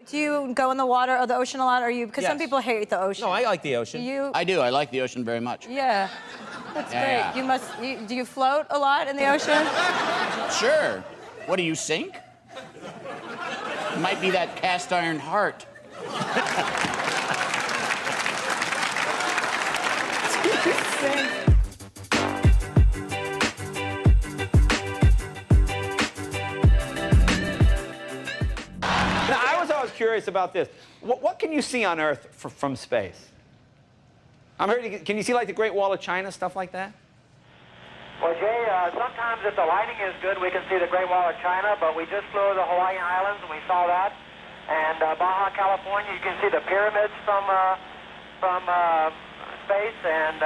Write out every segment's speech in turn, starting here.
Do you go in the water or the ocean a lot? Or you? Because some Yes. people hate the ocean. No, I like the ocean. You? I do. I like the ocean very much. Yeah. That's Yeah. great. You must. Do you float a lot in the ocean? Sure. What do you sink? It might be that cast iron heart. Now, I was always curious about this. What can you see on Earth from space? Can you see like the Great Wall of China, stuff like that? Well, Jay, sometimes if the lighting is good, we can see the Great Wall of China, but we just flew over the Hawaiian Islands and we saw that. And Baja California, you can see the pyramids from space, and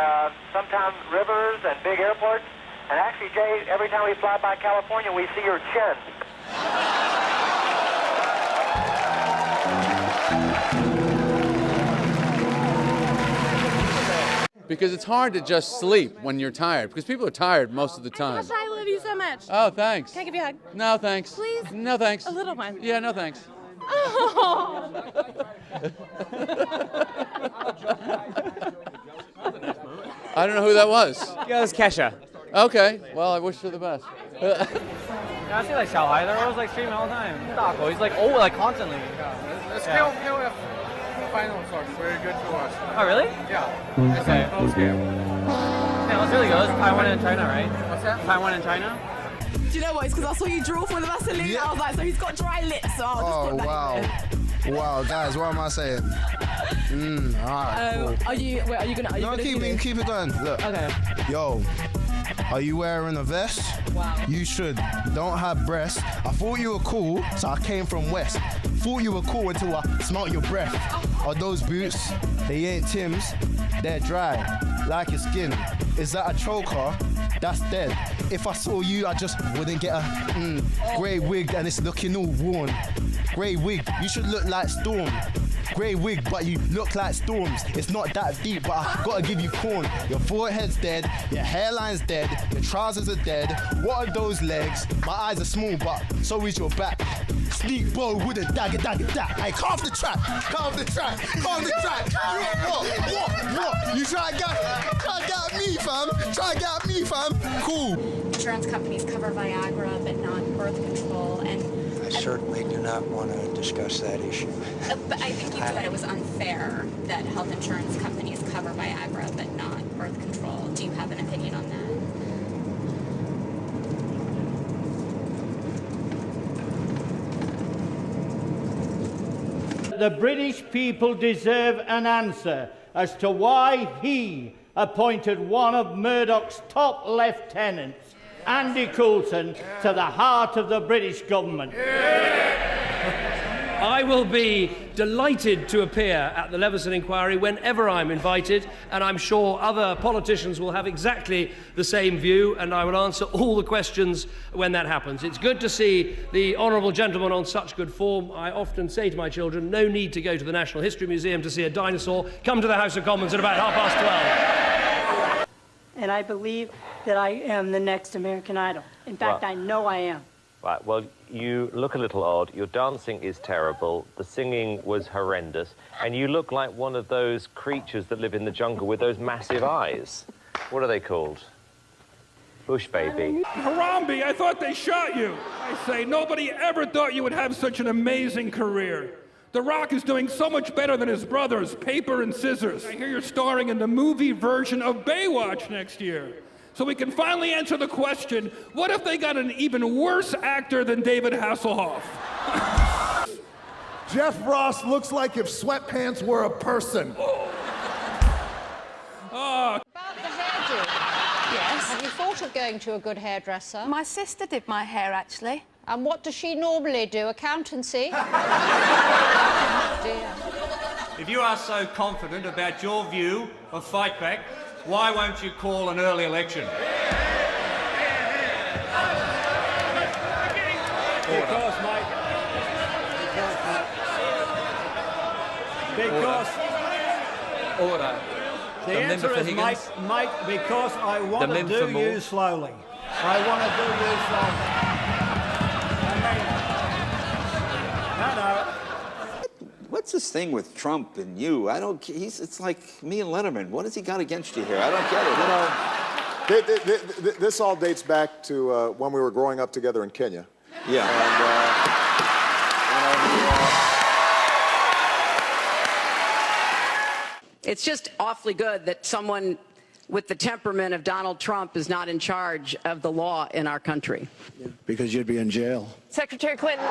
sometimes rivers and big airports. And actually, Jay, every time we fly by California, we see your chin. Because it's hard to just sleep when you're tired, because people are tired most of the time. I love you so much. Oh, thanks. Can I give you a hug? No, thanks. Please? No, thanks. A little one. Yeah, no, thanks. Oh. I don't know who that was. Yeah, it was Kesha. Okay, well, I wish her the best. Yeah, I see like Xiaohai. They're always like streaming all the time. Dago, he's like like constantly. It's KOF final source. Very good to watch. Oh really? Yeah. It's a close game. Yeah, it was really good. It was Taiwan and China, right? What's that? Taiwan and China. Do you know what? It's because I saw you draw for the Vaseline. Yeah. I was like, so he's got dry lips. So I'll just put that in there. Wow, guys, what am I saying? All right, cool. Are you No, gonna keep it going. Look. Okay. Yo, are you wearing a vest? Wow. You should. You don't have breasts. I thought you were cool, so I came from West. Thought you were cool until I smelt your breath. Are those boots? They ain't Tim's. They're dry, like your skin. Is that a choker? That's dead. If I saw you, I just wouldn't get a grey wig and it's looking all worn. Grey wig, you should look like Storm. Grey wig, but you look like Storms. It's not that deep, but I gotta give you corn. Your forehead's dead, your hairline's dead, your trousers are dead. What are those legs? My eyes are small, but so is your back. Sneak bow with a dagger. Hey, come off the track. What? You try to get me, fam. Cool. Insurance companies cover Viagra, but not birth control, and I certainly do not want to discuss that issue. but I think you said it was unfair that health insurance companies cover Viagra, but not birth control. Do you have an opinion on that? The British people deserve an answer as to why he appointed one of Murdoch's top lieutenants, Andy Coulson, to the heart of the British government. I will be delighted to appear at the Leveson inquiry whenever I'm invited, and I'm sure other politicians will have exactly the same view, and I will answer all the questions when that happens. It's good to see the honourable gentleman on such good form. I often say to my children, no need to go to the National History Museum to see a dinosaur. Come to the House of Commons at about 12:30. And I believe that I am the next American Idol. In fact, I know I am. Right, well, you look a little odd. Your dancing is terrible. The singing was horrendous. And you look like one of those creatures that live in the jungle with those massive eyes. What are they called? Bush baby. Harambe, I thought they shot you. I say, nobody ever thought you would have such an amazing career. The Rock is doing so much better than his brothers, Paper and Scissors. I hear you're starring in the movie version of Baywatch next year. So we can finally answer the question, what if they got an even worse actor than David Hasselhoff? Jeff Ross looks like if sweatpants were a person. Oh. About the hairdo. Yes. Have you thought of going to a good hairdresser? My sister did my hair, actually. And what does she normally do? Accountancy? Dear. If you are so confident about your view of Fight Back, why won't you call an early election? Because, mate. Because. Order. The answer is, mate, because I want to do you slowly. I want to do you slowly. I mean, no. what's this thing with Trump and you? I don't. It's like me and Letterman. What has he got against you here? I don't get it. You know, this all dates back to when we were growing up together in Kenya. Yeah. It's just awfully good that someone with the temperament of Donald Trump is not in charge of the law in our country. Because you'd be in jail. Secretary Clinton.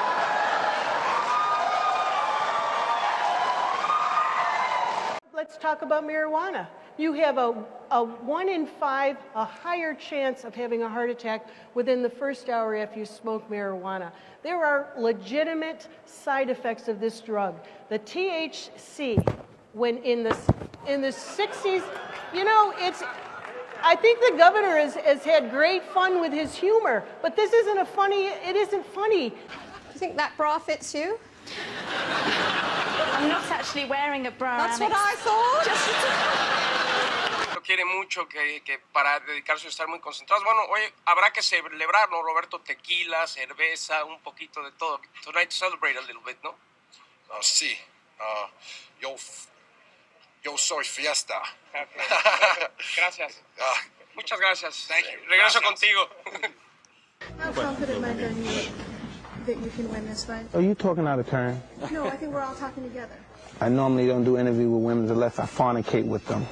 Let's talk about marijuana. You have a 1 in 5, a higher chance of having a heart attack within the first hour after you smoke marijuana. There are legitimate side effects of this drug. The THC, when in the 60s, you know, I think the governor has had great fun with his humor, but this isn't it isn't funny. Do you think that bra fits you? I'm not actually wearing a bra. That's what I thought. Quiere mucho que para dedicarse a estar muy concentrados. Bueno, hoy habrá que celebrar, ¿no, Roberto? Tequila, cerveza, un poquito de todo. Tonight to celebrate a little bit, ¿no? Oh, sí. Yo soy fiesta. Gracias. Muchas gracias. Thank you. Regreso contigo. How confident am I that you can win this fight? Are you talking out of turn? No, I think we're all talking together. I normally don't do interviews with women unless I fornicate with them.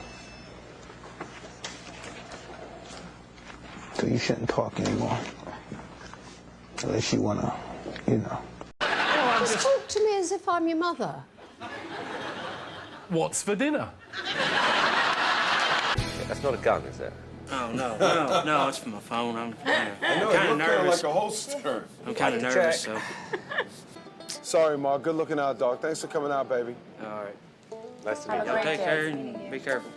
So you shouldn't talk anymore. Unless you want to, you know. Just talk to me as if I'm your mother. What's for dinner? That's not a gun, is it? Oh, no, it's from my phone. I'm I know, kind of it looked nervous. like a holster. I'm kind of nervous, so. Sorry, Mark. Good looking out, dog. Thanks for coming out, baby. All right. Nice to meet you. Y'all take care and be careful.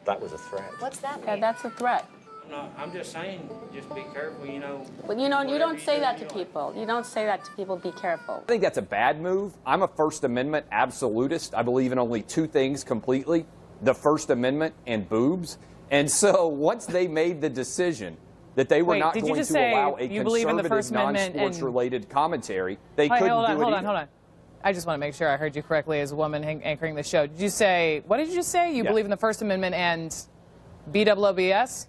That was a threat. What's that mean? Yeah, that's a threat. No, I'm just saying, just be careful, you know. But you know, you don't say that to people. You don't say that to people, be careful. I think that's a bad move. I'm a First Amendment absolutist. I believe in only two things completely, the First Amendment and boobs. And so once they made the decision that they were not going to allow a conservative, non-sports-related commentary, they couldn't do it either. Hold on. I just want to make sure I heard you correctly as a woman anchoring the show. Did you say, what did you just say? You believe in the First Amendment and BWOBS?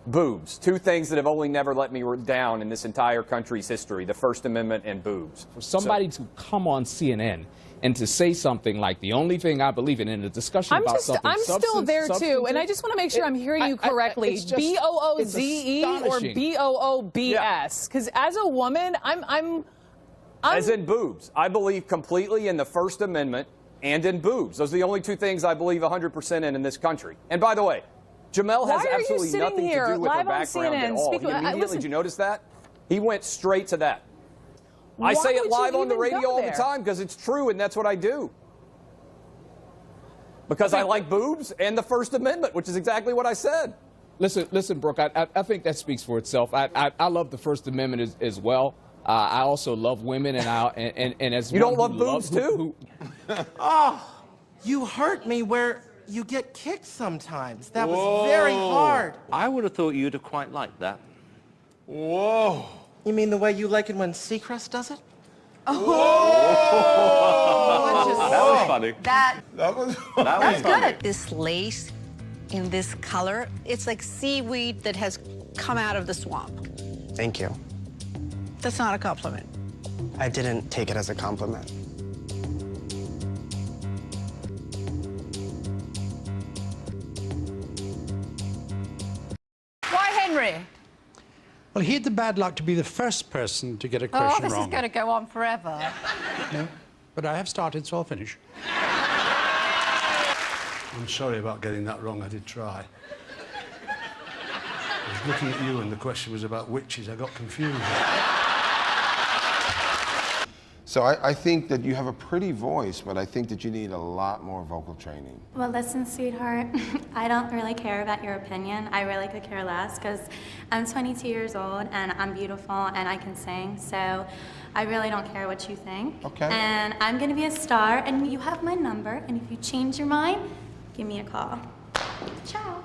Boobs. Two things that have only never let me down in this entire country's history, the First Amendment and boobs. For somebody to come on CNN and to say something like the only thing I believe in a discussion about something I'm still there too, and I just want to make sure I'm hearing you correctly. B-O-O-Z-E or B-O-O-B-S? Because as a woman, I'm as in boobs. I believe completely in the First Amendment and in boobs. Those are the only two things I believe 100% in this country. And by the way, Jamel has absolutely nothing to do with her background at all. Did you notice that? He went straight to that. I say it live on the radio all the time because it's true, and that's what I do. Because I like boobs and the First Amendment, which is exactly what I said. Listen, Brooke, I think that speaks for itself. I love the First Amendment as well. I also love women, and as you don't love boobs too? Oh, you hurt me where you get kicked sometimes. That was very hard. I would have thought you'd have quite liked that. Whoa. You mean the way you like it when Seacrest does it? Oh! That was funny. That was funny. This lace in this color, it's like seaweed that has come out of the swamp. Thank you. That's not a compliment. I didn't take it as a compliment. Why Henry? Well, he had the bad luck to be the first person to get a question this wrong. is going to go on forever. No, but I have started, so I'll finish. I'm sorry about getting that wrong. I did try. I was looking at you and the question was about witches. I got confused. So I think that you have a pretty voice, but I think that you need a lot more vocal training. Well, listen, sweetheart, I don't really care about your opinion. I really could care less because I'm 22 years old and I'm beautiful and I can sing, so I really don't care what you think. Okay. And I'm going to be a star, and you have my number, and if you change your mind, give me a call. Ciao.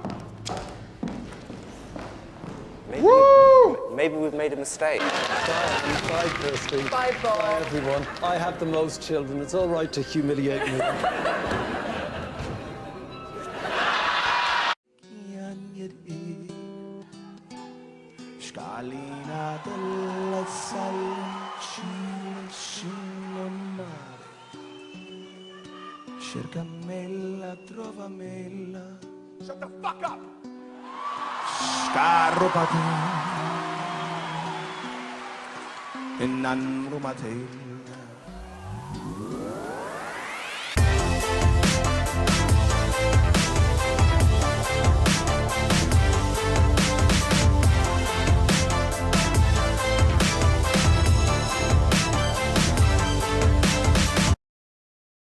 Maybe we've made a mistake. Bye, Kirsty. Bye, Bob. Bye, everyone. I have the most children. It's all right to humiliate me. Cercamela, trovamela. Shut the fuck up! Scarropati. E non rumatela.